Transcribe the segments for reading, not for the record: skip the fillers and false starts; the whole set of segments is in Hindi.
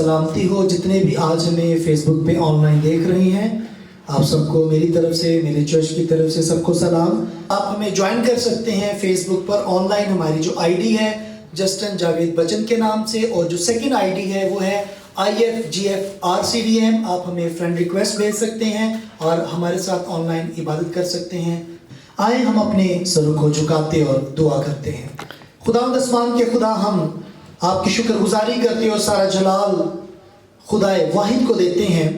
सलामती हो जितने भी आज हमें फेसबुक पे ऑनलाइन देख रहे हैं। आप सबको मेरी तरफ से, मेरे चर्च की तरफ से सबको सलाम। आप हमें ज्वाइन कर सकते हैं फेसबुक पर ऑनलाइन। हमारी जो आईडी है जस्टिन जावेद बच्चन के नाम से, और जो सेकंड आईडी है वो है IFGFRCDM। आप हमें फ्रेंड रिक्वेस्ट भेज सकते हैं और हमारे साथ ऑनलाइन इबादत कर सकते हैं। आए हम अपने सरों को झुकाते और दुआ करते हैं। खुदावंद आसमान के खुदा, हम आपकी शुक्रगुजारी करते हैं और सारा जलाल खुदाए वाहिद को देते हैं।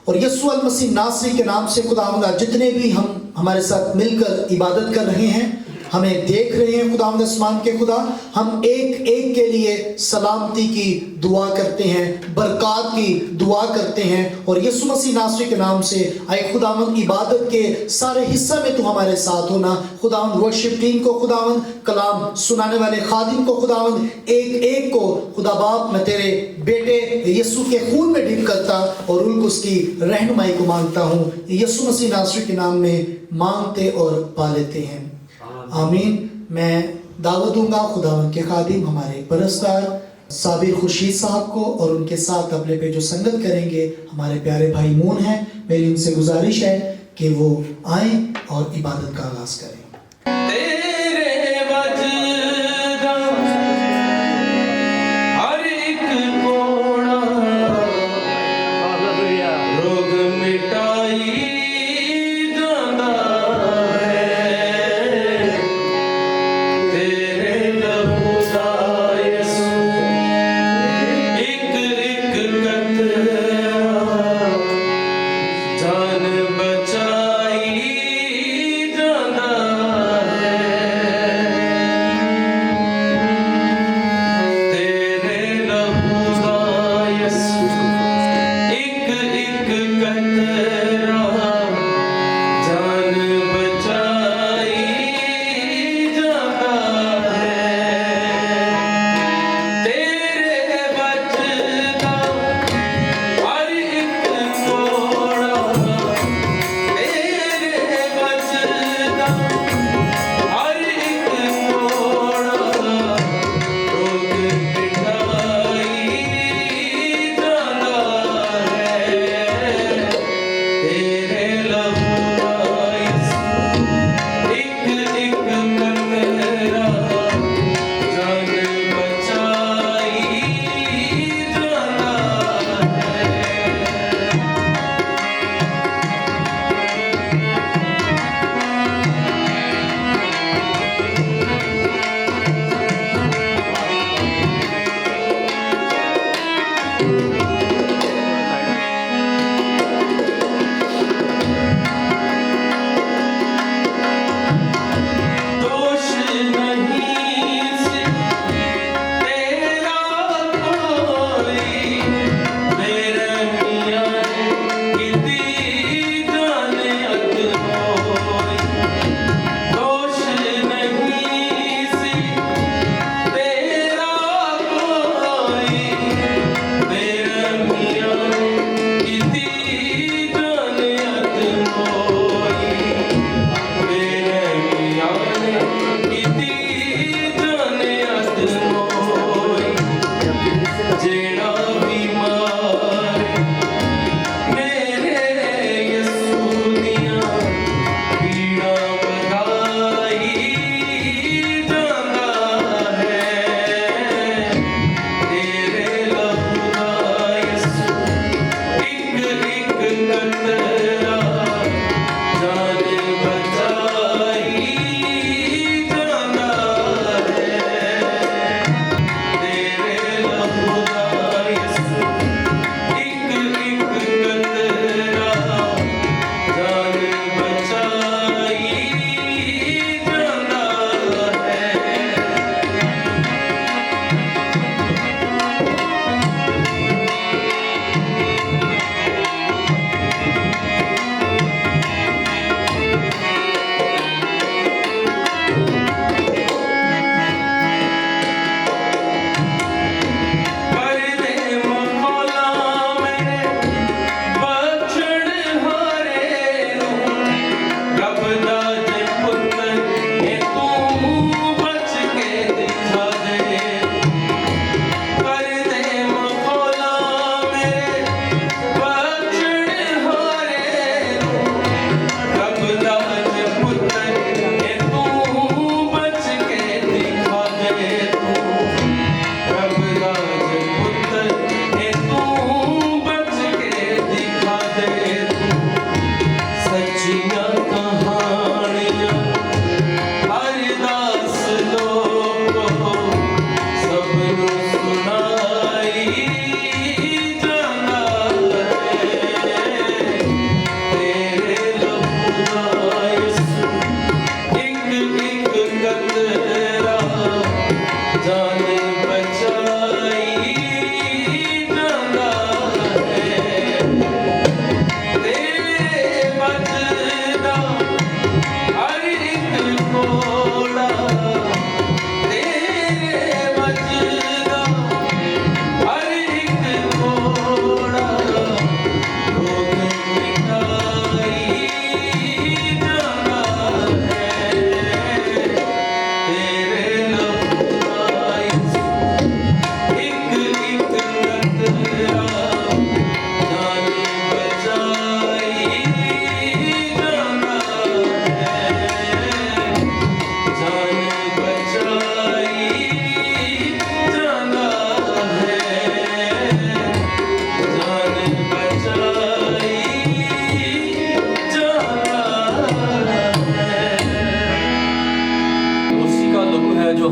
और यीशु अल मसीह नासरी के नाम से खुदावंद, जितने भी हम हमारे साथ मिलकर इबादत कर रहे हैं, हमें देख रहे हैं खुदावंद आसमान के खुदा, हम एक एक के लिए सलामती की दुआ करते हैं, बरकत की दुआ करते हैं। और यीशु मसीह नासरी के नाम से आए खुदावंद, इबादत के सारे हिस्सा में तू हमारे साथ होना। खुदावंद वर्शिप टीम को, खुदावंद कलाम सुनाने वाले खादिम को, खुदावंद एक एक को खुदा बाप, मैं तेरे बेटे यीशु के खून में डिप करता और उनको उसकी रहनुमाई को मांगता हूँ। यीशु मसीह नासरी के नाम में मांगते और पा लेते हैं, आमीन। मैं दावत दूंगा खुदावंद के खादिम हमारे परस्तार साबिर खुर्शीद साहब को, और उनके साथ तबले पे जो संगत करेंगे हमारे प्यारे भाई मून हैं। मेरी उनसे गुजारिश है कि वो आए और इबादत का आगाज करें।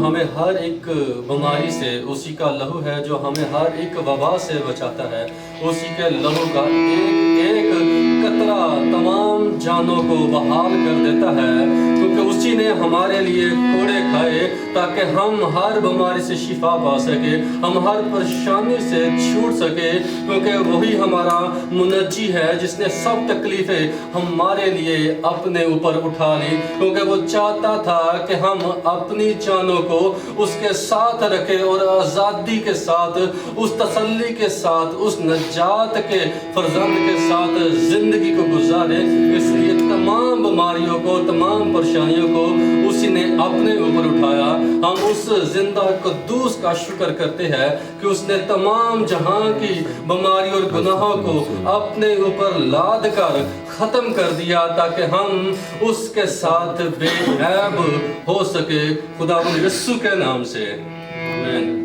हमें हर एक बीमारी से, उसी का लहू है जो हमें हर एक वबा से बचाता है। उसी के लहू का एक एक कतरा तमाम जानों को बहाल कर देता है, क्योंकि उसी ने हमारे लिए कोड़े खाए ताकि हम हर बीमारी से शिफा पा सके, हम हर परेशानी से छूट सके, क्योंकि वही हमारा मुनज्जी है जिसने सब तकलीफ़ें हमारे लिए अपने ऊपर उठा ली, क्योंकि वो चाहता था कि हम अपनी जानों को उसके साथ रखें और आज़ादी के साथ, उस तसल्ली के साथ, उस नजात के फर्जंद के साथ ज़िंदगी को गुजारें। इसलिए तमाम बीमारियों को, तमाम परेशानियों को उसी ने अपने ऊपर उठाया। हम उस जिंदा कद्दूस का शुक्र करते हैं कि उसने तमाम जहां की बीमारी और गुनाहों को अपने ऊपर लाद कर ख़त्म कर दिया, ताकि हम उसके साथ बेऐब हो सके। खुदा यीशु के नाम से आमीन।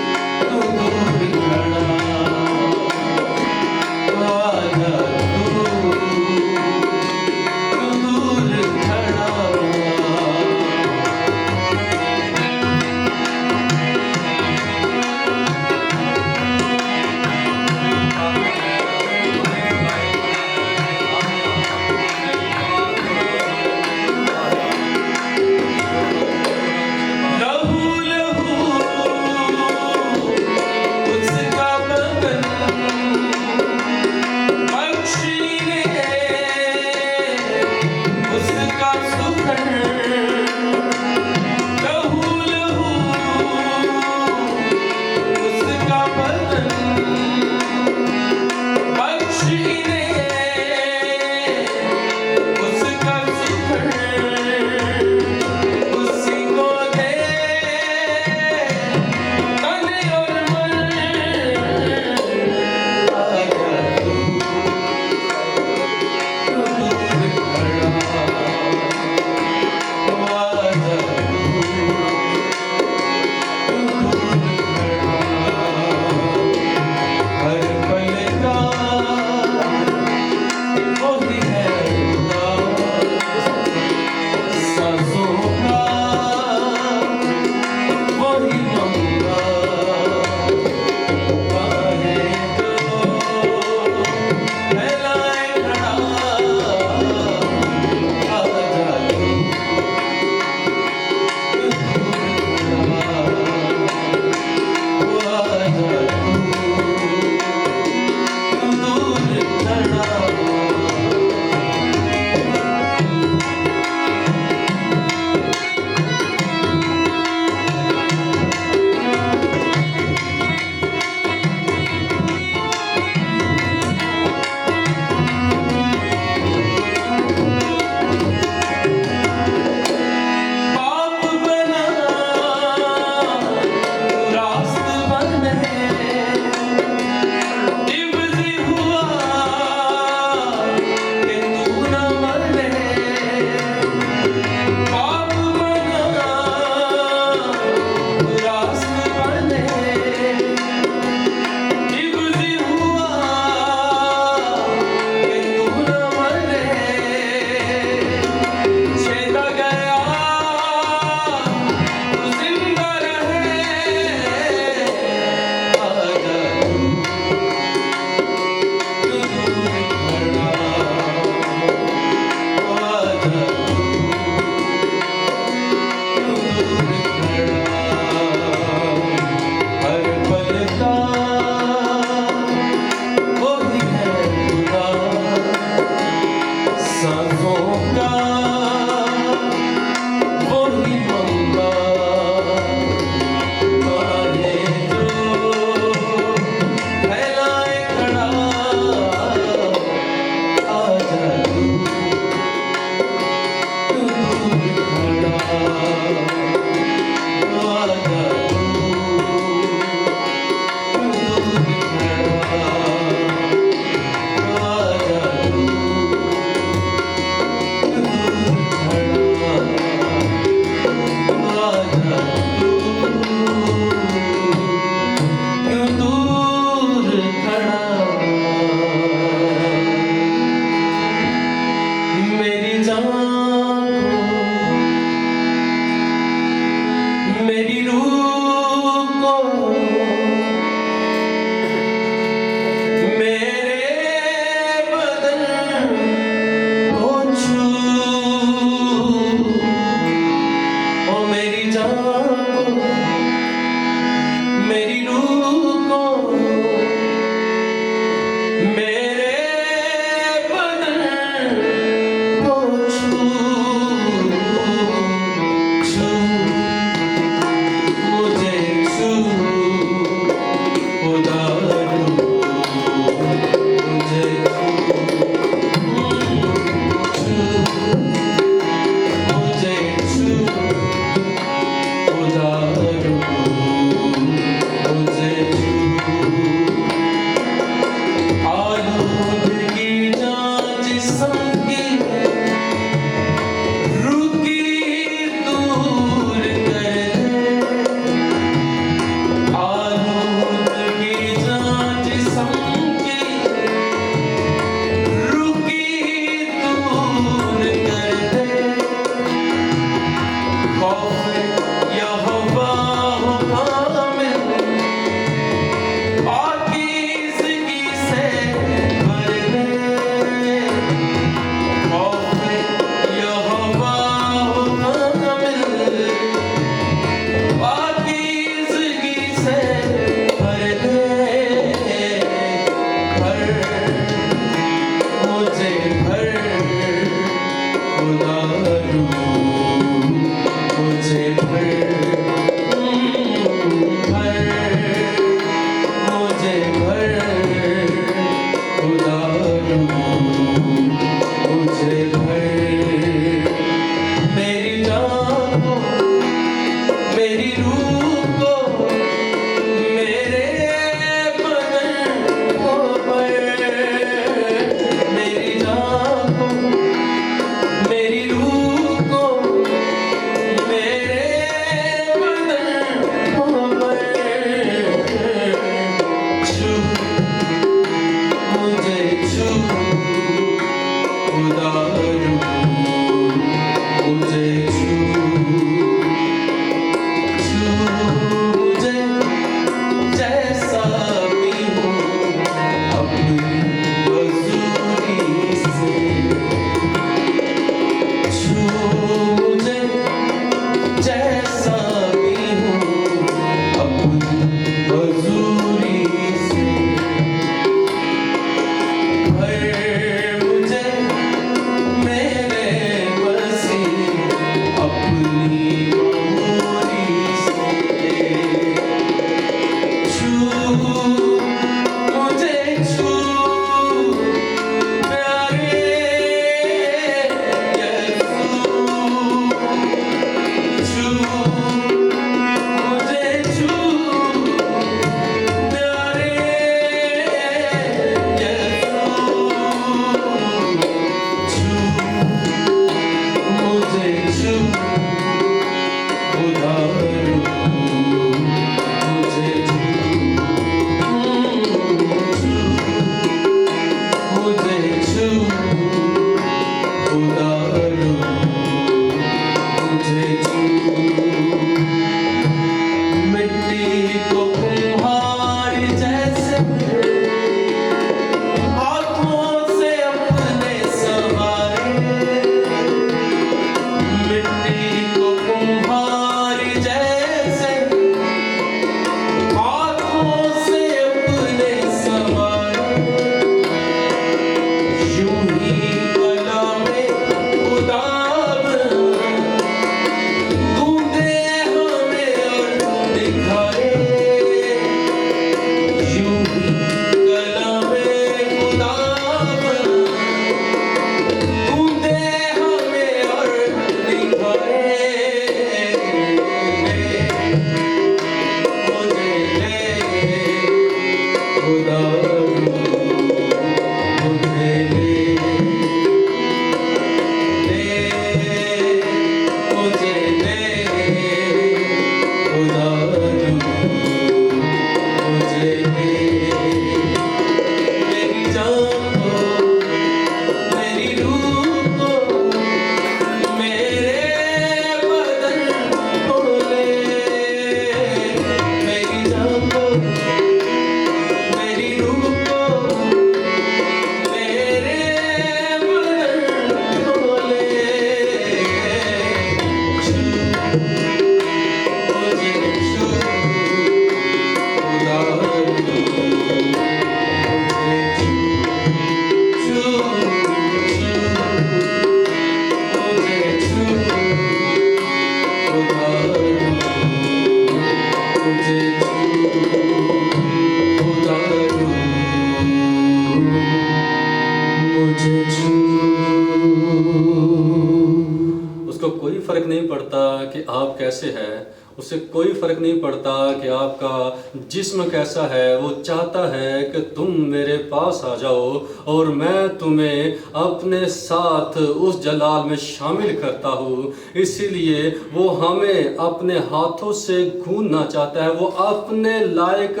पड़ता कि आप कैसे हैं, उसे कोई फ़र्क नहीं पड़ता कि आपका जिस्म कैसा है। वो चाहता है कि तुम मेरे पास आ जाओ और मैं तुम्हें अपने साथ उस जलाल में शामिल करता हूँ। इसीलिए वो हमें अपने हाथों से गूंथना चाहता है, वो अपने लायक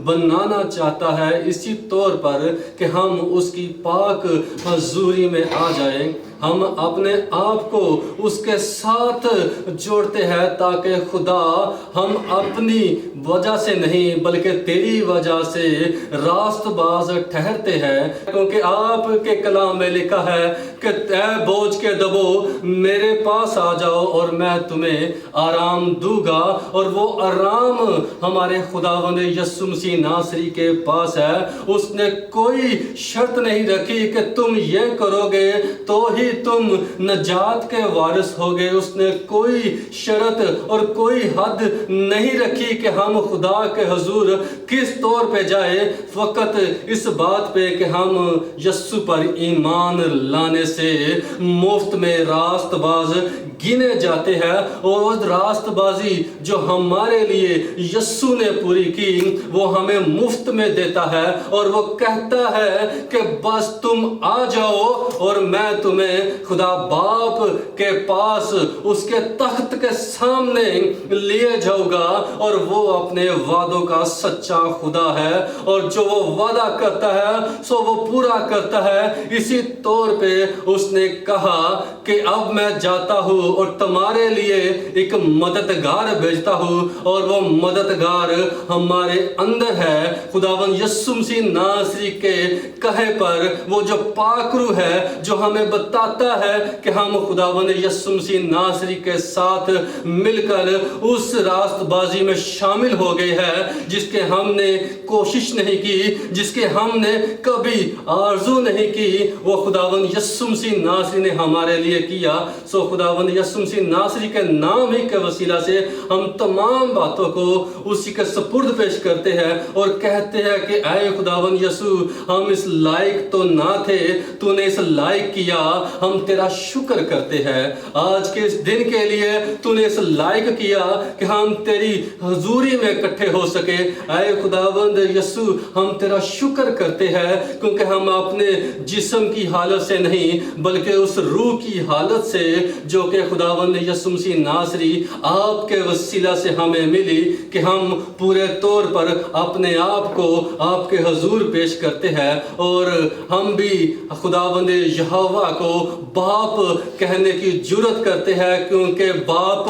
बनाना चाहता है, इसी तौर पर कि हम उसकी पाक हजूरी में आ जाएं। हम अपने आप को उसके साथ जोड़ते हैं ताकि खुदा हम अपनी वजह से नहीं बल्कि तेरी वजह से रास्तबाज ठहरते हैं, क्योंकि आपके कलाम में लिखा है कि ऐ बोझ के दबो मेरे पास आ जाओ और मैं तुम्हें आराम दूंगा। और वो आराम हमारे खुदावंद यीशु मसीह नासरी के पास है। उसने कोई शर्त नहीं रखी कि तुम ये करोगे तो ही तुम नजात के वारिस होगे। उसने कोई शर्त और कोई हद नहीं रखी कि हम खुदा के हुजूर किस तौर पे जाए, फकत इस बात पे कि हम यस्सु पर ईमान लाने से मुफ्त में रास्तबाज गिने जाते हैं। और रास्तबाजी जो हमारे लिए यस्सु ने पूरी की वो हमें मुफ्त में देता है और वो कहता है कि बस तुम आ जाओ और मैं तुम्हें खुदा बाप के पास उसके तख्त के सामने लिए जाऊंगा। और वो अपने वादों का सच्चा खुदा है और जो वो वादा करता है सो वो पूरा करता है। इसी तौर पे उसने कहा कि अब मैं जाता हूँ और तुम्हारे लिए एक मददगार भेजता हूँ और वो मददगार हमारे अंदर है। खुदावन यीशु मसीह नासरी के कहे पर वो जो पाकरू है जो हमें बताता है कि हम खुदावन यीशु मसीह नासरी के साथ मिलकर उस रास्तबाजी में शामिल हो गए हैं जिसके हमने कोशिश नहीं की, जिसके हमने कभी आरजू नहीं की, वो खुदावन यीशु मसीह नासरी ने हमारे लिए किया। सो खुदावन यीशु मसीह नासरी के नाम ही के वसीला से हम तमाम बातों को उसी के सपुर्द पेश करते हैं और कहते हैं कि ऐ खुदावन यीशु हम इस लायक तो ना थे, तूने इस लायक किया, हम तेरा शुक्र करते हैं। आज के इस दिन के लिए तूने इस लायक किया कि हम तेरी हजूरी में इकट्ठे हो सके। ऐ खुदावंद यीशु हम तेरा शुक्र करते हैं क्योंकि हम अपने जिस्म की हालत से नहीं बल्कि उस रूह की हालत से जो कि खुदावंद यीशु मसीह नासरी आपके वसीला से हमें मिली कि हम पूरे तौर पर अपने आप को आपके हजूर पेश करते हैं। और हम भी खुदावंद यहोवा को बाप कहने की जुर्रत करते हैं क्योंकि बाप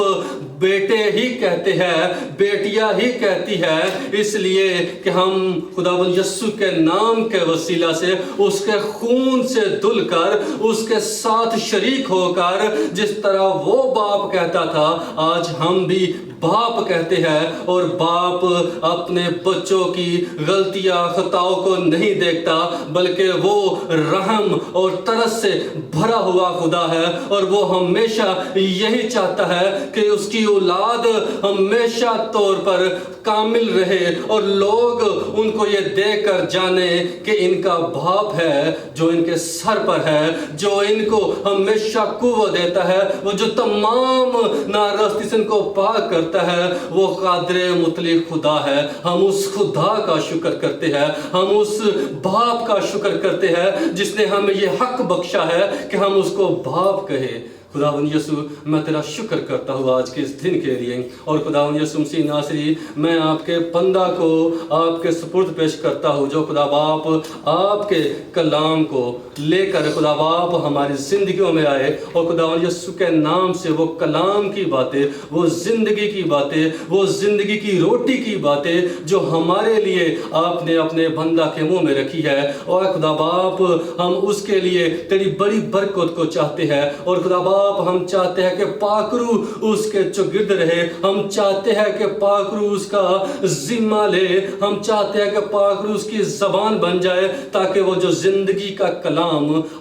बेटे ही कहते हैं, बेटियां ही कहती है, इसलिए कि हम खुदावंद यीशु के नाम के वसीला से उसके खून से धुलकर उसके साथ शरीक होकर जिस तरह वो बाप कहता था आज हम भी बाप कहते हैं। और बाप अपने बच्चों की गलतियां खताओं को नहीं देखता बल्कि वो रहम और तरस से भरा हुआ खुदा है और वो हमेशा यही चाहता है कि उसकी औलाद हमेशा तौर पर कामिल रहे और लोग उनको ये देखकर जाने कि इनका बाप है जो इनके सर पर है, जो इनको हमेशा कुव्वत देता है, वो जो तमाम नारस्तिसन को पाक करता है, वो कादिर मुतलिक खुदा है। हम उस खुदा का शुक्र करते हैं, हम उस बाप का शुक्र करते हैं जिसने हमें ये हक बख्शा है कि हम उसको बाप कहे। खुदावन यीशु मैं तेरा शुक्र करता हूँ आज के इस दिन के लिए। और खुदावन यीशु मसीह नासरी मैं आपके बंदा को आपके सुपुर्द पेश करता हूँ जो खुदा बाप आपके कलाम को लेकर खुदा बाप हमारी ज़िंदगियों में आए और खुदावन यीशु के नाम से वो कलाम की बातें, वो ज़िंदगी की बातें, वो ज़िंदगी की रोटी की बातें जो हमारे लिए आपने अपने बंदा के मुंह में रखी है और खुदा बाप हम उसके लिए तेरी बड़ी बरकत को चाहते हैं। और खुदा बाप हम चाहते हैं कि पाकरू उसके चौगिर्द रहे, हम चाहते हैं कि पाकरू उसका जिम्मा ले, हम चाहते हैं कि पाकरू उसकी जबान बन जाए ताकि वो जो जिंदगी का कलाम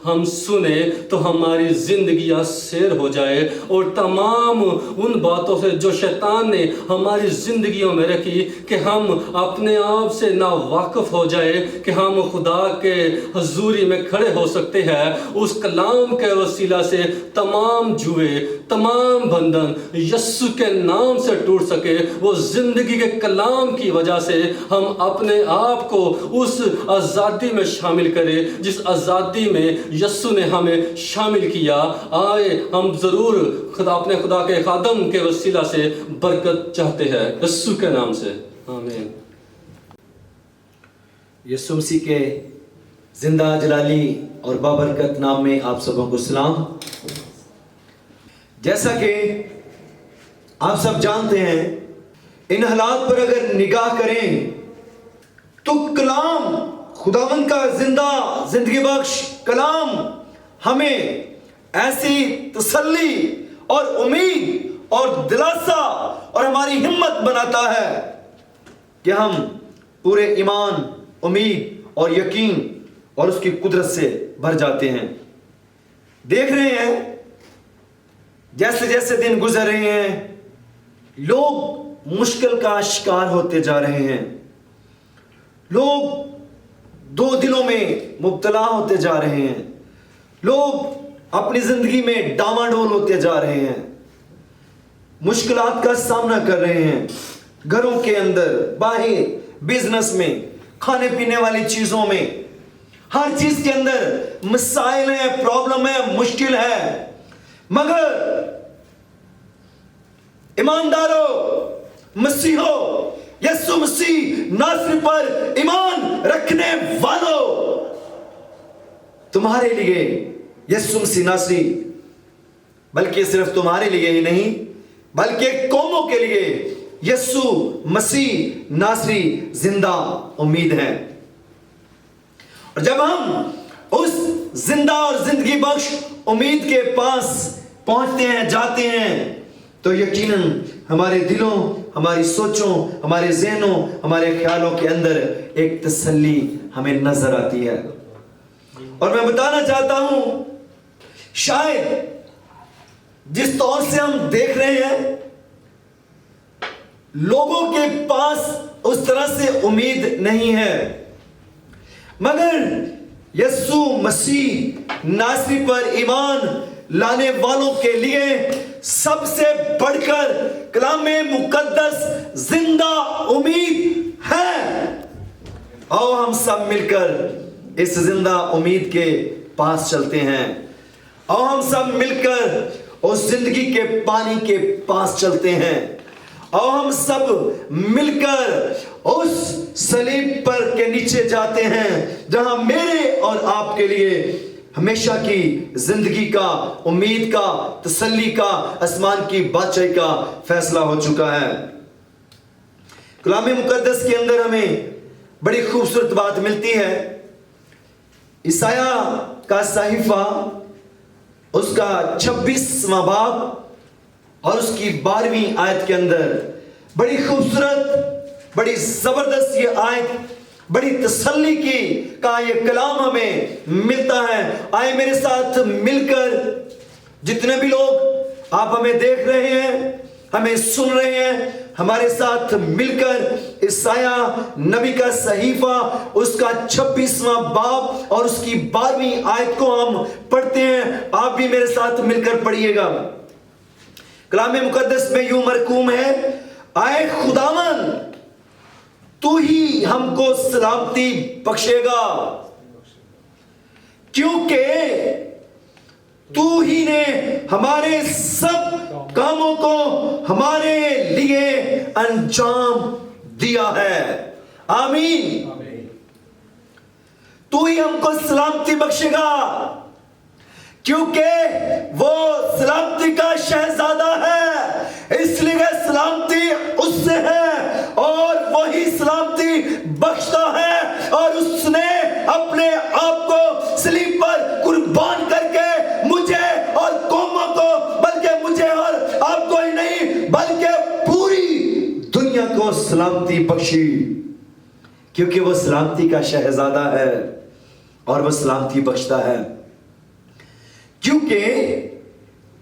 हम सुने तो हमारी जिंदगी सैर हो जाए और तमाम उन बातों से जो शैतान ने हमारी जिंदगियों में रखी कि हम अपने आप से ना वाकिफ हो जाए कि हम खुदा के हजूरी में खड़े हो सकते हैं। उस कलाम के वसीला से तमाम तमाम जुए, तमाम बंधन यस्सु के नाम से टूट सके। वो जिंदगी के कलाम की वजह से हम अपने आप को उस आज़ादी में शामिल करें जिस आज़ादी में यस्सु ने हमें शामिल किया। आए हम ज़रूर अपने खुदा के खादम के वसीला से बरकत चाहते हैं, यस्सु के नाम से, आमीन। यीशु मसीह के जिंदा जलाली और बाबरकत नाम में आप सबों को सलाम। जैसा कि आप सब जानते हैं, इन हालात पर अगर निगाह करें तो कलाम खुदावंद का जिंदा जिंदगी बख्श कलाम हमें ऐसी तसल्ली और उम्मीद और दिलासा और हमारी हिम्मत बनाता है कि हम पूरे ईमान, उम्मीद और यकीन और उसकी कुदरत से भर जाते हैं। देख रहे हैं जैसे जैसे दिन गुजर रहे हैं, लोग मुश्किल का शिकार होते जा रहे हैं, लोग दो दिलों में मुब्तला होते जा रहे हैं, लोग अपनी जिंदगी में डामाडोल होते जा रहे हैं, मुश्किलात का सामना कर रहे हैं, घरों के अंदर, बाहर, बिजनेस में, खाने पीने वाली चीजों में, हर चीज के अंदर मसाइल है, प्रॉब्लम है, मुश्किल है। मगर ईमानदारों, मसीहो, यीशु मसीह नासरी पर ईमान रखने वालों, तुम्हारे लिए यीशु मसीह नासरी बल्कि सिर्फ तुम्हारे लिए ही नहीं बल्कि कौमों के लिए यीशु मसीह नासरी जिंदा उम्मीद है। और जब हम उस जिंदा और जिंदगी बख्श उम्मीद के पास पहुंचते हैं, जाते हैं, तो यकीनन हमारे दिलों, हमारी सोचों, हमारे ज़हनों, हमारे ख्यालों के अंदर एक तसल्ली हमें नजर आती है। और मैं बताना चाहता हूं, शायद जिस तौर से हम देख रहे हैं, लोगों के पास उस तरह से उम्मीद नहीं है, मगर यीशु मसीह नासरी पर ईमान लाने वालों के लिए सबसे बढ़कर कलाम मुकद्दस जिंदा उम्मीद है। आओ हम सब मिलकर इस जिंदा उम्मीद के पास चलते हैं। आओ हम सब मिलकर उस जिंदगी के पानी के पास चलते हैं। आओ हम सब मिलकर उस सलीब पर के नीचे जाते हैं जहां मेरे और आपके लिए हमेशा की जिंदगी का, उम्मीद का, तसल्ली का, आसमान की बादशाही का फैसला हो चुका है। कलाम मुकद्दस के अंदर हमें बड़ी खूबसूरत बात मिलती है। ईसाया का सहीफा, उसका 26वां बाब और उसकी 12वीं आयत के अंदर बड़ी खूबसूरत, बड़ी जबरदस्त ये आयत, बड़ी तसल्ली की का ये कलाम हमें मिलता है। आए मेरे साथ मिलकर, जितने भी लोग आप हमें देख रहे हैं, हमें सुन रहे हैं, हमारे साथ मिलकर ईसाया नबी का सहीफा, उसका 26वां बाब और उसकी 12वीं आयत को हम पढ़ते हैं। आप भी मेरे साथ मिलकर पढ़िएगा। कलाम मुकद्दस में यूं मरकूम है, आए खुदावन तू ही हमको सलामती बख्शेगा, क्योंकि तू ही ने हमारे सब कामों को हमारे लिए अंजाम दिया है। आमीन। तू ही हमको सलामती बख्शेगा, क्योंकि वो सलामती का शहजादा है, इसलिए सलामती उससे है और वही सलामती बख्शता है। और उसने अपने आप को सलीब पर कुर्बान करके मुझे और कौमों को, बल्कि मुझे और आपको ही नहीं बल्कि पूरी दुनिया को सलामती बख्शी, क्योंकि वो सलामती का शहजादा है और वो सलामती बख्शता है। क्योंकि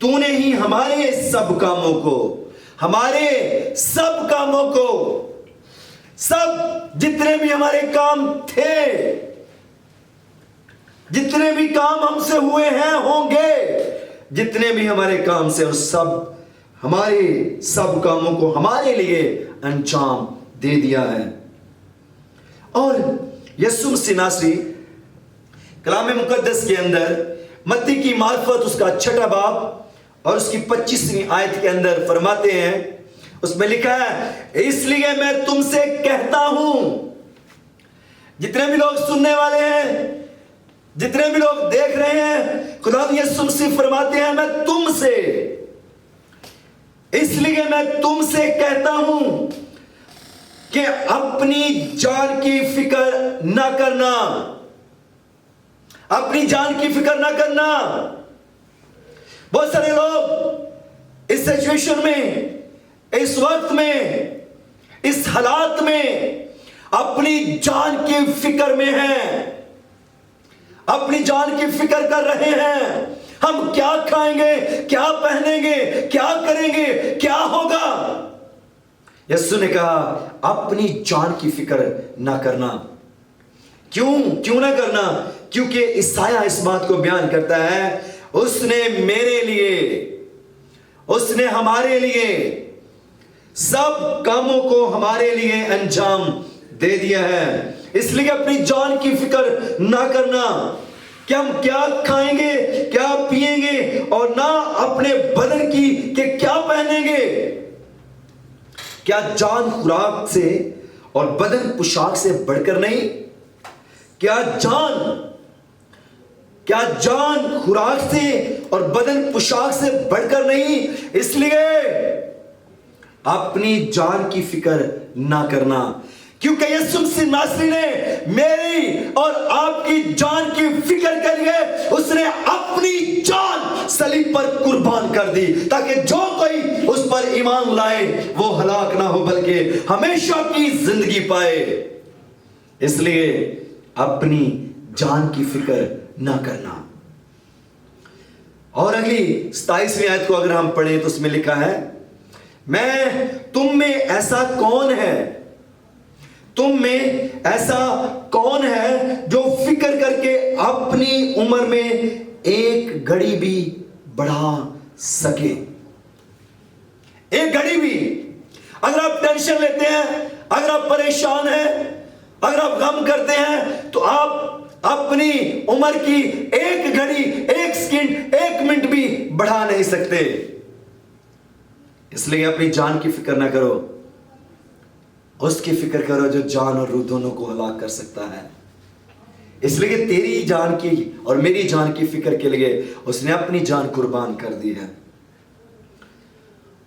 तूने ही हमारे सब कामों को, हमारे सब कामों को, सब जितने भी हमारे काम थे, जितने भी काम हमसे हुए हैं, होंगे, जितने भी हमारे काम से, और सब हमारे सब कामों को हमारे लिए अंजाम दे दिया है। और यीशु मसीह नासरी कलाम मुकद्दस के अंदर मत्ती की मार्फत उसका 6 बाब और उसकी 25वीं आयत के अंदर फरमाते हैं, उसमें लिखा है, इसलिए मैं तुमसे कहता हूं, जितने भी लोग सुनने वाले हैं, जितने भी लोग देख रहे हैं, खुदा यीशु मसीह फरमाते हैं, मैं तुमसे, इसलिए मैं तुमसे कहता हूं कि अपनी जान की फिक्र ना करना, अपनी जान की फिक्र ना करना। बहुत सारे लोग इस सिचुएशन में, इस वक्त में, इस हालात में अपनी जान की फिक्र में हैं, अपनी जान की फिक्र कर रहे हैं। हम क्या खाएंगे, क्या पहनेंगे, क्या करेंगे, क्या होगा। यीशु ने कहा अपनी जान की फिक्र ना करना। क्यों ना करना? क्योंकि ईसाया इस बात को बयान करता है, उसने मेरे लिए, उसने हमारे लिए सब कामों को हमारे लिए अंजाम दे दिया है। इसलिए अपनी जान की फिक्र ना करना कि हम क्या खाएंगे, क्या पिएंगे, और ना अपने बदन की कि क्या पहनेंगे। क्या जान खुराक से और बदन पोशाक से बढ़कर नहीं? क्या जान खुराक से और बदन पोशाक से बढ़कर नहीं? इसलिए अपनी जान की फिक्र ना करना, क्योंकि यीशु मसीह नासरी ने मेरी और आपकी जान की फिक्र के लिए उसने अपनी जान सलीब पर कुर्बान कर दी, ताकि जो कोई उस पर ईमान लाए वो हलाक ना हो बल्कि हमेशा की जिंदगी पाए। इसलिए अपनी जान की फिक्र ना करना। और अगली 27वीं आयत को अगर हम पढ़ें तो उसमें लिखा है, मैं तुम में ऐसा कौन है, तुम में ऐसा कौन है जो फिक्र करके अपनी उम्र में एक घड़ी भी बढ़ा सके। एक घड़ी भी। अगर आप टेंशन लेते हैं, अगर आप परेशान हैं, अगर आप गम करते हैं, तो आप अपनी उम्र की एक घड़ी, एक सेकंड, एक मिनट भी बढ़ा नहीं सकते। इसलिए अपनी जान की फिक्र ना करो, उसकी फिक्र करो जो जान और रूह दोनों को हलाक कर सकता है। इसलिए तेरी जान की और मेरी जान की फिक्र के लिए उसने अपनी जान कुर्बान कर दी है।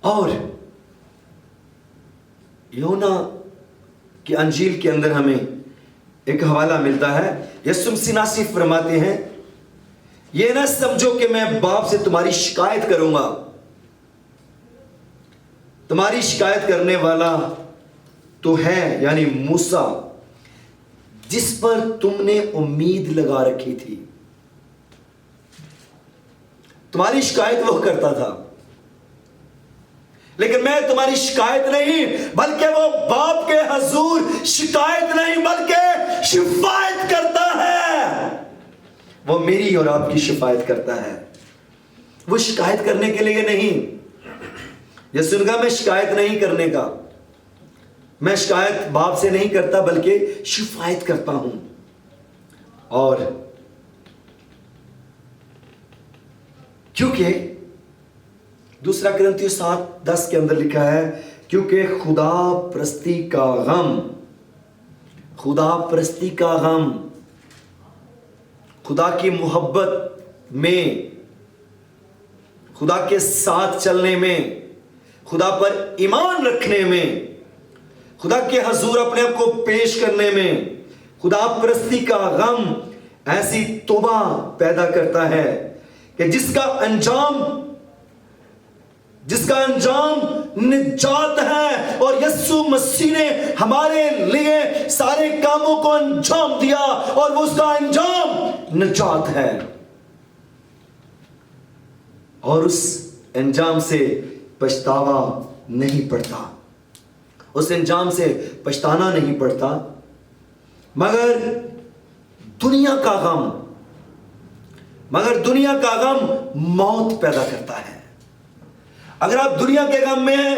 और यूहन्ना की अंजील के अंदर हमें एक हवाला मिलता है। यीशु मसीह नासरी फरमाते हैं, ये ना समझो कि मैं बाप से तुम्हारी शिकायत करूंगा। तुम्हारी शिकायत करने वाला तो है, यानी मूसा, जिस पर तुमने उम्मीद लगा रखी थी। तुम्हारी शिकायत वो करता था, लेकिन मैं तुम्हारी शिकायत नहीं, बल्कि वो बाप के हजूर शिकायत नहीं बल्कि शिफायत करता है। वो मेरी और आपकी शिफायत करता है। वो शिकायत करने के लिए नहीं। यह सुनगा, मैं शिकायत नहीं करने का, मैं शिकायत बाप से नहीं करता बल्कि शिफायत करता हूं। और क्योंकि दूसरा कुरिन्थियों 7:10 के अंदर लिखा है, क्योंकि खुदा परस्ती का गम, खुदा परस्ती का गम, खुदा की मोहब्बत में, खुदा के साथ चलने में, खुदा पर ईमान रखने में, खुदा के हजूर अपने आप को पेश करने में, खुदा परस्ती का गम ऐसी तौबा पैदा करता है कि जिसका अंजाम निजात है। और यीशु मसीह ने हमारे लिए सारे कामों को अंजाम दिया और वो उसका अंजाम निजात है। और उस अंजाम से पछतावा नहीं पड़ता, उस अंजाम से पछताना नहीं पड़ता, मगर दुनिया का गम, मगर दुनिया का गम मौत पैदा करता है। अगर आप दुनिया के गम में हैं,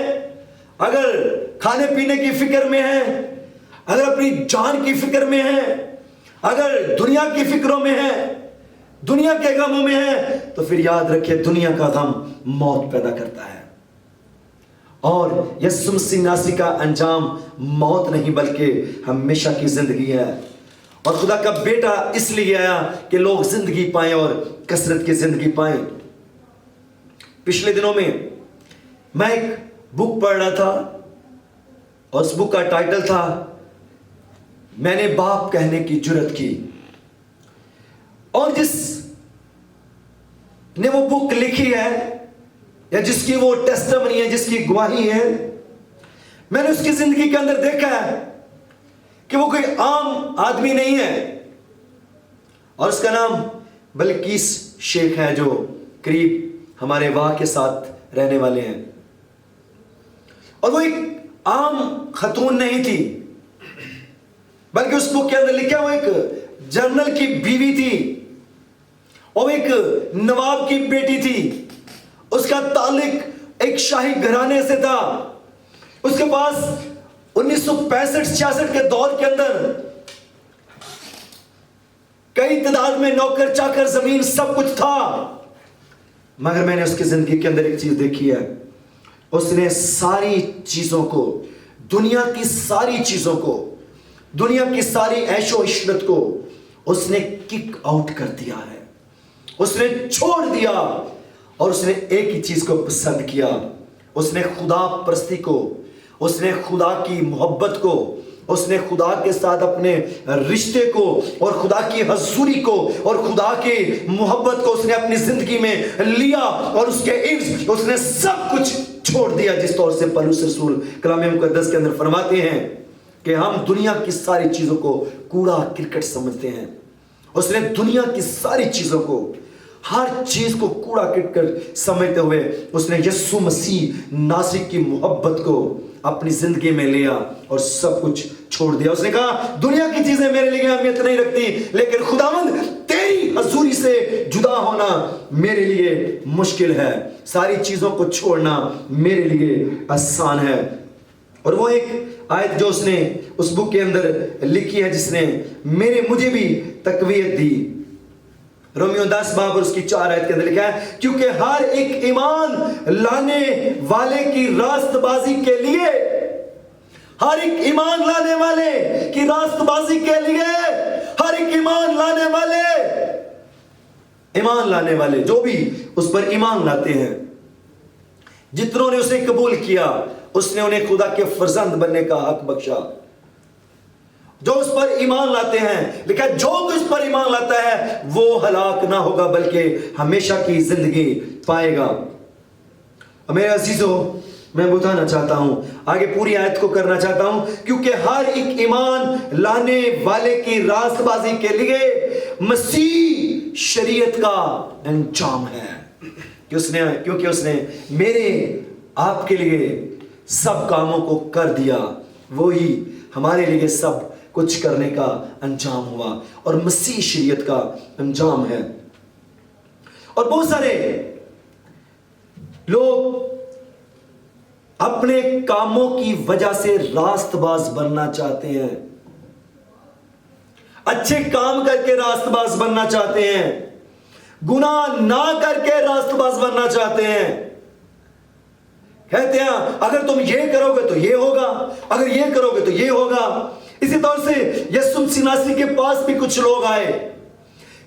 अगर खाने पीने की फिक्र में हैं, अगर अपनी जान की फिक्र में हैं, अगर दुनिया की फिक्रों में हैं, दुनिया के गमों में हैं, तो फिर याद रखिए दुनिया का गम मौत पैदा करता है। और यीशु मसीह नासरी का अंजाम मौत नहीं बल्कि हमेशा की जिंदगी है। और खुदा का बेटा इसलिए आया कि लोग जिंदगी पाएं और कसरत की जिंदगी पाएं। पिछले दिनों में मैं एक बुक पढ़ रहा था और उस बुक का टाइटल था मैंने बाप कहने की जुर्रत की। और जिस ने वो बुक लिखी है या जिसकी वो टेस्टिमनी है, जिसकी गवाही है, मैंने उसकी जिंदगी के अंदर देखा है कि वो कोई आम आदमी नहीं है। और उसका नाम बल्कीस शेख है, जो करीब हमारे वाह के साथ रहने वाले हैं। और वो एक आम खतून नहीं थी, बल्कि उस बुक के अंदर लिखा वो एक जनरल की बीवी थी और एक नवाब की बेटी थी। उसका ताल्लुक एक शाही घराने से था। उसके पास 1965-66 के दौर के अंदर कई तादाद में नौकर चाकर, जमीन, सब कुछ था। मगर मैंने उसकी जिंदगी के अंदर एक चीज देखी है, उसने सारी चीजों को, दुनिया की सारी चीजों को, दुनिया की सारी ऐशो इशरत को उसने किक आउट कर दिया है, उसने छोड़ दिया। और उसने एक ही चीज को पसंद किया, उसने खुदा परस्ती को, उसने खुदा की मोहब्बत को, उसने खुदा के साथ अपने रिश्ते को और खुदा की हजूरी को और खुदा की मोहब्बत को उसने अपनी जिंदगी में लिया और उसके इव्ज उसने सब कुछ छोड़ दिया। जिस तौर से पौलुस रसूल कलाम मुकद्दस के अंदर फरमाते हैं कि हम दुनिया की सारी चीजों को कूड़ा क्रिकेट समझते हैं। उसने दुनिया की सारी चीजों को, हर चीज को कूड़ा क्रिकेट समझते हुए उसने यीशु मसीह नासरी की मोहब्बत को अपनी जिंदगी में लिया और सब कुछ छोड़ दिया। उसने कहा दुनिया की चीजें मेरे लिए अहमियत नहीं रखती, लेकिन खुदावंद तेरी हजूरी से जुदा होना मेरे लिए मुश्किल है, सारी चीजों को छोड़ना मेरे लिए आसान है। और वो एक आयत जो उसने उस बुक के अंदर लिखी है, जिसने मुझे भी तकवीयत दी, रोमियो 10 बाब और उसकी 4 आयत के अंदर लिखा है, क्योंकि हर एक ईमान लाने वाले की रास्तबाजी के लिए, हर एक ईमान लाने वाले की रास्तबाजी के लिए, हर एक ईमान लाने वाले जो भी उस पर ईमान लाते हैं, जितनों ने उसे कबूल किया, उसने उन्हें खुदा के फर्जंद बनने का हक बख्शा। जो उस पर ईमान लाते हैं, लिखा जो उस पर ईमान लाता है वो हलाक ना होगा बल्कि हमेशा की जिंदगी पाएगा। और मेरे अजीजों, मैं बताना चाहता हूं, आगे पूरी आयत को करना चाहता हूं, क्योंकि हर एक ईमान लाने वाले की रास्तबाजी के लिए मसीह शरीयत का अंजाम है, क्योंकि उसने मेरे आपके लिए सब कामों को कर दिया, वो ही हमारे लिए सब कुछ करने का अंजाम हुआ और मसीह शरीयत का अंजाम है। और बहुत सारे लोग अपने कामों की वजह से रास्तबाज बनना चाहते हैं, अच्छे काम करके रास्तबाज बनना चाहते हैं, गुनाह ना करके रास्तबाज बनना चाहते हैं। कहते हैं अगर तुम ये करोगे तो ये होगा, अगर ये करोगे तो ये होगा। इसी तौर से यीशु मसीह नासरी के पास भी कुछ लोग आए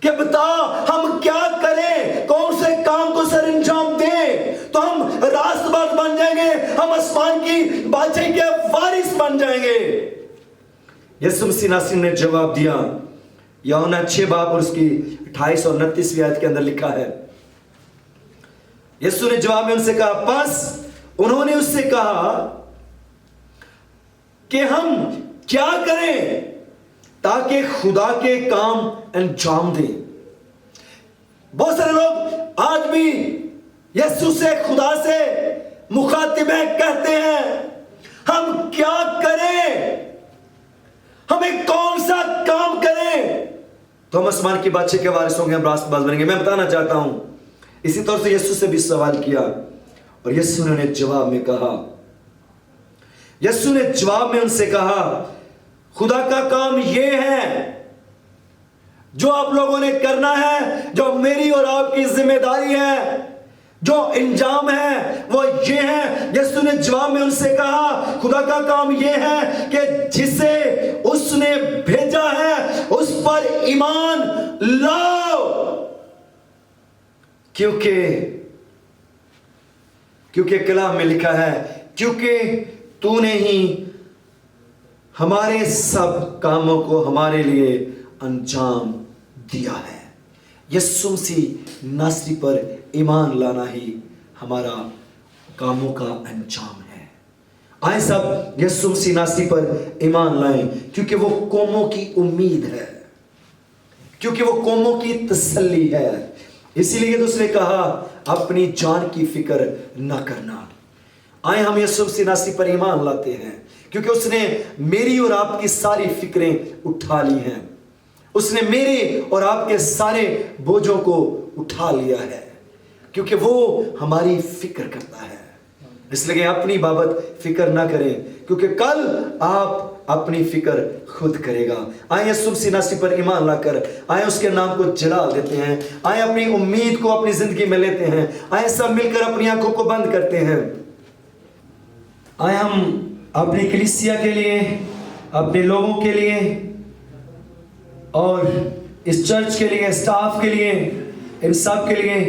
कि बता हम क्या करें, कौन से काम को सर अंजाम दें तो हम रास्तबाज बन जाएंगे, हम आसमान की बादशाही के वारिस बन जाएंगे। यीशु मसीह नासरी ने जवाब दिया, यूहन्ना 6 बाब और उसकी 28 और 29वीं आयत के अंदर लिखा है, यीशु ने जवाब में उनसे कहा, बस उन्होंने उससे कहा कि हम क्या करें ताकि खुदा के काम अंजाम दें। बहुत सारे लोग आज भी यीशु से, खुदा से मुखातिबे कहते हैं हम क्या करें, हमें कौन सा काम करें तो हम आसमान की बादशाह के वारिस होंगे, हम रास्तबाज बनेंगे। मैं बताना चाहता हूं, इसी तौर से यीशु से भी सवाल किया और यीशु ने उन्हें जवाब में कहा, यीशु ने जवाब में उनसे कहा, खुदा का काम यह है जो आप लोगों ने करना है, जो मेरी और आपकी जिम्मेदारी है, जो इंजाम है वो ये है। यीशु ने जवाब में उनसे कहा, खुदा का काम ये है कि जिसे उसने भेजा है उस पर ईमान लाओ, क्योंकि कलाम में लिखा है, क्योंकि तूने ही हमारे सब कामों को हमारे लिए अंजाम दिया है। यीशु मसीह नासरी पर ईमान लाना ही हमारा कामों का अंजाम है। आए सब यीशु मसीह नासरी पर ईमान लाएं, क्योंकि वो कौमों की उम्मीद है, क्योंकि वो कौमों की तसल्ली है। इसीलिए तो उसने कहा, अपनी जान की फिक्र ना करना। आए हम यीशु मसीह नासरी पर ईमान लाते हैं, क्योंकि उसने मेरी और आपकी सारी फिक्रें उठा ली हैं। उसने मेरे और आपके सारे बोझों को उठा लिया है, क्योंकि वो हमारी फिक्र करता है। इसलिए अपनी बाबत फिक्र ना करें, क्योंकि कल आप अपनी फिक्र खुद करेगा। आए यीशु मसीह नासरी पर ईमान लाकर आए उसके नाम को जलाल देते हैं। आए अपनी उम्मीद को अपनी जिंदगी में लेते हैं। आए सब मिलकर अपनी आंखों को बंद करते हैं। आए हम अपनी कलीसिया के लिए, अपने लोगों के लिए और इस चर्च के लिए, स्टाफ के लिए, इन सब के लिए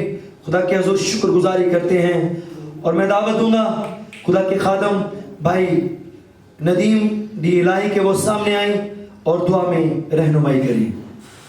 खुदा के हुजूर शुक्रगुजारी करते हैं। और मैं दावत दूंगा खुदा के खादम भाई नदीम दी इलाही के वो सामने आए और दुआ में रहनुमाई करें।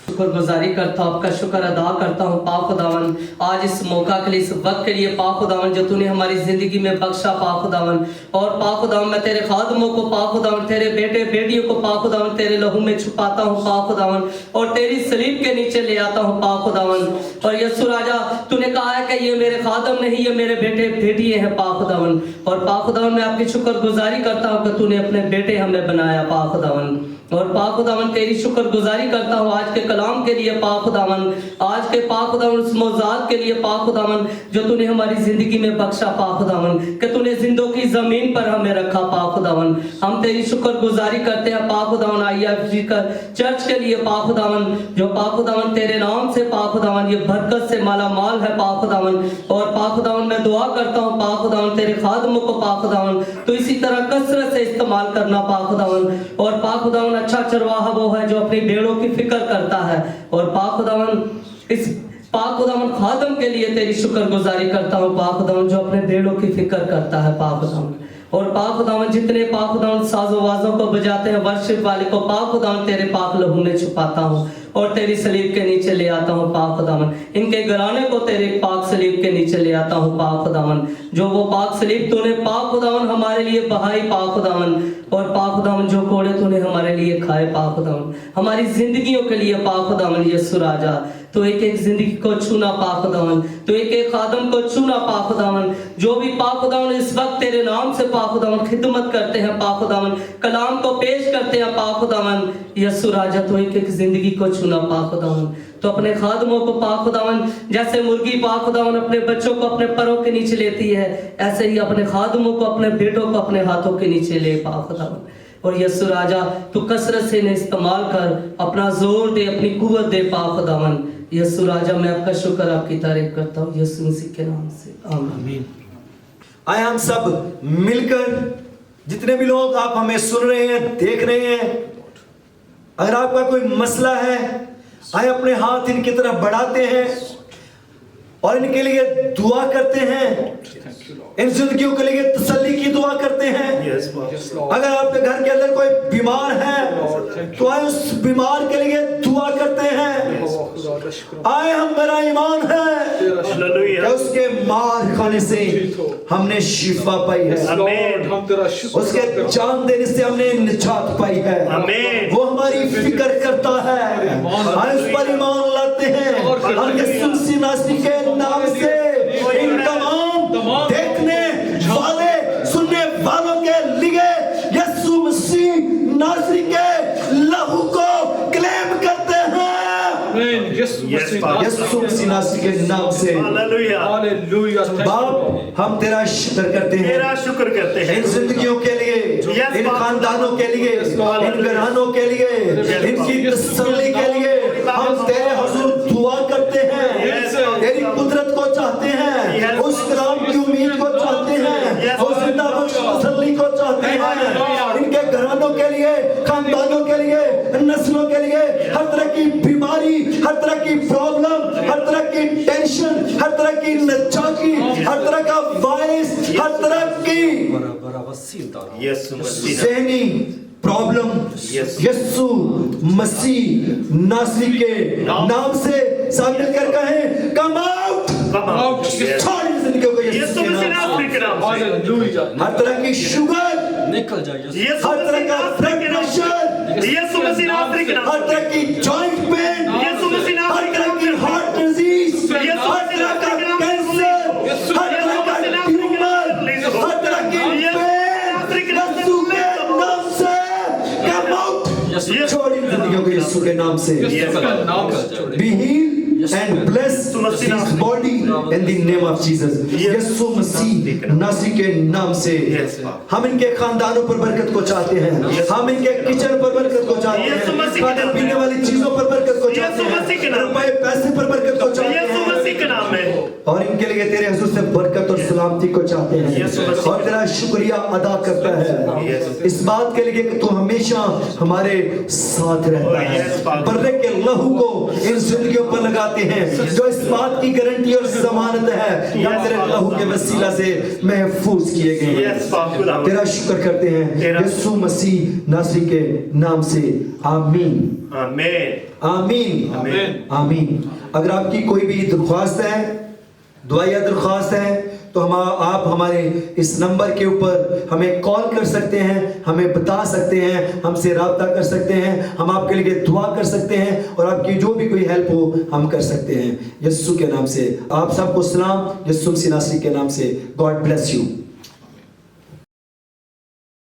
शुक्रगुजारी करता हूँ, आपका शुक्र अदा करता हूँ पाक खुदावन, आज इस मौका के लिए, इस वक्त के लिए पाक खुदावन जो तूने हमारी जिंदगी में बख्शा पाक खुदावन। और पाक खुदावन मैं तेरे खादमों को पाक खुदावन, तेरे बेटे बेटियों को पाक खुदावन तेरे लहू में छुपाता हूँ पाक खुदावन, और तेरी सलीब के नीचे ले आता हूँ पाक खुदावन। और यीशु राजा तूने कहा है कि ये मेरे खादम नहीं, ये मेरे बेटे बेटियां हैं पाक खुदावन। और पाक खुदावन मैं आपकी शुक्रगुजारी करता हूँ कि तूने अपने बेटे हमें बनाया पाक खुदावन। और पाक खुदावन तेरी शुक्रगुजारी करता हूँ आज के कलाम के लिए पाक खुदावन, आज के पाक खुदावन उस मौज़ात के लिए पाक खुदावन जो तूने हमारी जिंदगी में बख्शा पाक खुदावन, कि तूने जिंदों की जमीन पर हमें रखा पाक खुदावन। हम तेरी शुक्रगुजारी करते हैं पाक खुदावन IFG चर्च के लिए पाक खुदावन, जो पाक खुदावन तेरे नाम से पाक खुदावन ये बरकत से माला माल है पाक खुदावन। और पाक खुदावन मैं दुआ करता हूँ पाक खुदावन तेरे खादमों को पाक खुदावन तो इसी तरह कसरत से इस्तेमाल करना पाक खुदावन। और पाक खुदावन अच्छा चरवाहा वो है जो अपनी भेड़ों की फिक्र करता है। और पाक खुदावन इस पाक खुदावन खादम के लिए तेरी शुक्रगुजारी करता हूँ पाक खुदावन जो अपने भेड़ों की फिक्र करता है पाक खुदावन। और पाक खुदावन जितने पाक खुदावन साजो वाजों को बजाते हैं वर्शिप वाले को पाक खुदावन तेरे पाक लहू में छुपाता हूँ और तेरी सलीब के नीचे ले आता हूँ पाक खुदावन। इनके घराने को तेरे पाक सलीब के नीचे ले आता हूँ पाक खुदावन, जो वो पाक सलीब तूने पाक खुदावन हमारे लिए बहाई पाक खुदावन। और पाक खुदावन जो कोड़े तूने हमारे लिए खाए पाक खुदावन, हमारी जिंदगियों के लिए पाक खुदावन यीशु राजा तो एक एक जिंदगी को छूना पाक खुदावन, तो एक एक खादम को छूना पाक खुदावन, जो भी पाक खुदावन इस वक्त तेरे नाम से पाक खुदावन खिदमत करते हैं पाक खुदावन, कलाम को पेश करते हैं पाक खुदावन यीशु राजा तो एक एक जिंदगी को छूना पाक खुदावन। तो अपने खादमों को पाक खुदावन जैसे मुर्गी पाक खुदावन अपने बच्चों को अपने परों के नीचे लेती है, ऐसे ही अपने खादमों को अपने बेटों को अपने हाथों के नीचे ले पाक खुदावन। और यीशु राजा तू कसरत से इन्हें इस्तेमाल कर, अपना जोर दे, अपनी कुव्वत दे पाक खुदावन। यीशु राजा मैं आपका शुक्र आपकी तारीफ करता हूँ यीशु मसीह के नाम से आमीन। आए हम सब मिलकर जितने भी लोग आप हमें सुन रहे हैं, देख रहे हैं, अगर आपका कोई मसला है आए अपने हाथ इनकी तरफ बढ़ाते हैं और इनके लिए दुआ करते हैं, इन जिंदगियों के लिए तसल्ली की दुआ करते हैं। अगर आपके घर के अंदर कोई बीमार है तो आए उस बीमार के लिए दुआ करते हैं। आए हम मेरा ईमान है कि उसके मार खाने से हमने शिफा पाई है, उसके जान देने से हमने निजात पाई है, वो हमारी फिक्र करता है। आए उस पर ईमान लाते हैं और यीशु मसीह नासरी के नाम से इन तमाम देखने वाले सुनने वालों के लिए यीशु मसीह नासरी के लहू को क्लेम करते हैं। Yes, Father. यीशु मसीह नासरी के नाम से हालेलुया हालेलुया। बाप हम तेरा शुक्र करते हैं तेरा शुक्र करते हैं इन जिंदगियों के लिए, Yes, इन Father. खानदानों के लिए, इन घरानों के लिए, इनकी तसल्ली के लिए हम तेरे हुजूर दुआ करते हैं। Yes, तेरी कुदरत को चाहते हैं, Yes, उस कलाम की उम्मीद को चाहते हैं, Yes, उस जिंदा बख्श तसल्ली को चाहते हैं। इनके घरानों के लिए, खानदानों के लिए, नस्लों के लिए हर तरह की बीमारी, हर तरह की प्रॉब्लम, हर तरह की टेंशन, हर तरह की नचाकी, हर तरह का वायरस, हर तरह की बड़ा वसीम तारा। यीशु मसीह ज़हनी प्रॉब्लम यीशु मसीह नासरी के नाम से सब मिलकर कहें come out. Come out. Yes. छोड़ इन जिंदगियों को यीशु यीशु के मसीह नाम नासरी के नाम से हालेलुया। से। हर तरह की शुगर, निकल जाइए। यीशु हर तरह मसीह का नासरी ब्लड के नाम से प्रेशर, यीशु मसीह नासरी के नाम हर से तरह की जॉइंट पेन, यीशु मसीह नासरी हर के तरह नाम की से हार्ट डिजीज, यीशु हर मसीह तरह का नासरी के नाम से कैंसर, हर तरह का ट्यूमर, हर तरह की पेन यीशु के नाम से कम आउट। छोड़ इन जिंदगियों को यीशु के नाम से। Be healed and bless his body in the name of Jesus. यीशु मसीह नासरी के नाम से हम इनके खानदानों पर बरकत को चाहते हैं, हम इनके किचन पर बरकत को चाहते हैं, खाने पीने वाली चीजों पर बरकत को चाहते हैं, रुपए पैसे पर बरकत को चाहते यीशु हैं, मसीह के नाम में और इनके लिए तेरे हुजूर से बरकत और सलामती को चाहते हैं और तेरा शुक्रिया अदा करता है इस बात के लिए कि तू हमेशा हमारे साथ रहता है। बर्रे के लहू को इन जिंदगियों पर लगाते हैं जो इस बात की गारंटी और जमानत है कि हम तेरे लहू के वसीला से महफूज किए गए हैं। Yes, Father. तेरा शुक्र करते हैं यीशु मसीह नासरी के नाम से। आमीन आमीन आमीन आमीन आमीन। अगर आपकी कोई भी दरख्वास्त है, दुआ या दरख्वास्त है, तो आप हमारे इस नंबर के ऊपर हमें कॉल कर सकते हैं, हमें बता सकते हैं, हमसे राब्ता कर सकते हैं, हम आपके लिए दुआ कर सकते हैं और आपकी जो भी कोई हेल्प हो हम कर सकते हैं यीशु के नाम से। आप सबको सलाम यीशु मसीह नासरी के नाम से। God bless you.